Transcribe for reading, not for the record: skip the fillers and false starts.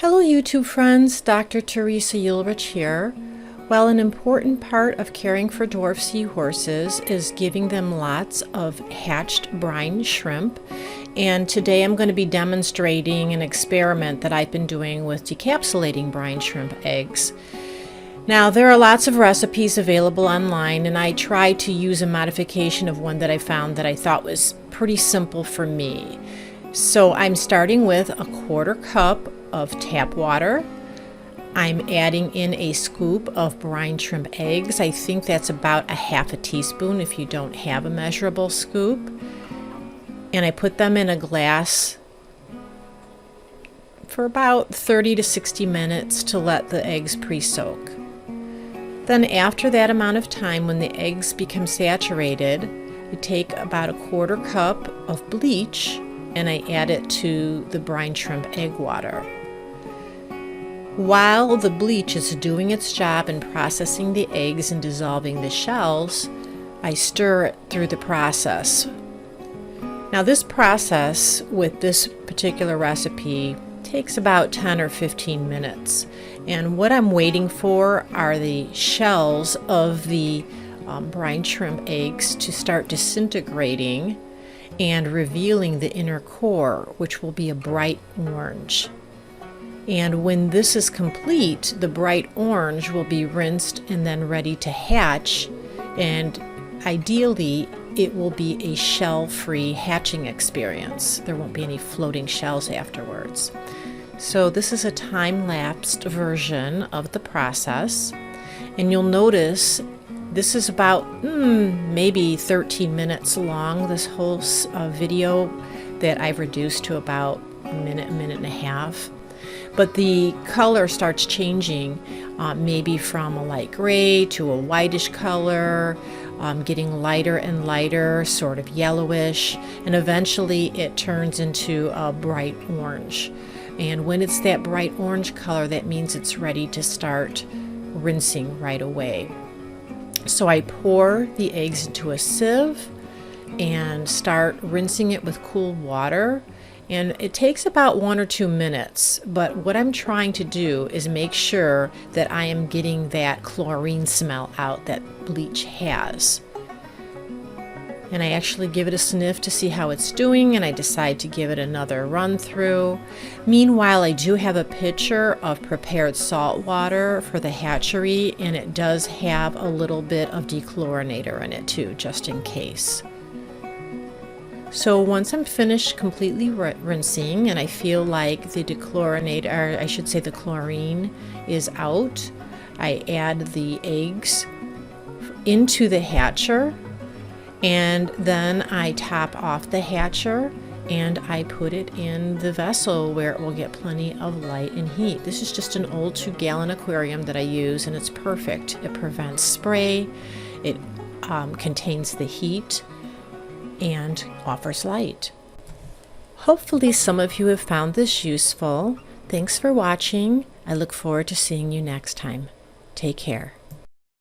Hello YouTube friends, Dr. Teresa Ulrich here. Well, an important part of caring for dwarf seahorses is giving them lots of hatched brine shrimp. And today I'm going to be demonstrating an experiment that I've been doing with decapsulating brine shrimp eggs. Now, there are lots of recipes available online, and I tried to use a modification of one that I found that I thought was pretty simple for me. So I'm starting with a 1/4 cup of tap water. I'm adding in a scoop of brine shrimp eggs. I think that's about a 1/2 teaspoon if you don't have a measurable scoop. And I put them in a glass for about 30 to 60 minutes to let the eggs pre-soak. Then after that amount of time, when the eggs become saturated, I take about a 1/4 cup of bleach and I add it to the brine shrimp egg water. While the bleach is doing its job in processing the eggs and dissolving the shells, I stir it through the process. Now this process with this particular recipe takes about 10 or 15 minutes. And what I'm waiting for are the shells of the brine shrimp eggs to start disintegrating and revealing the inner core, which will be a bright orange. And when this is complete, the bright orange will be rinsed and then ready to hatch, and ideally it will be a shell-free hatching experience. There won't be any floating shells afterwards. So this is a time-lapsed version of the process, and you'll notice this is about maybe 13 minutes long, this whole video that I've reduced to about a minute and a half. But the color starts changing, maybe from a light gray to a whitish color, getting lighter and lighter, sort of yellowish, and eventually it turns into a bright orange. And when it's that bright orange color, that means it's ready to start rinsing right away. So I pour the eggs into a sieve and start rinsing it with cool water. And it takes about 1 or 2 minutes, but what I'm trying to do is make sure that I am getting that chlorine smell out that bleach has. And I actually give it a sniff to see how it's doing, and I decide to give it another run through. Meanwhile, I do have a pitcher of prepared salt water for the hatchery, and it does have a little bit of dechlorinator in it too, just in case. So once I'm finished completely rinsing and I feel like the dechlorinator, or I should say the chlorine is out, I add the eggs into the hatcher, and then I top off the hatcher and I put it in the vessel where it will get plenty of light and heat. This is just an old 2-gallon aquarium that I use, and it's perfect. It prevents spray, it contains the heat, and offers light. Hopefully some of you have found this useful. Thanks for watching. I look forward to seeing you next time. Take care.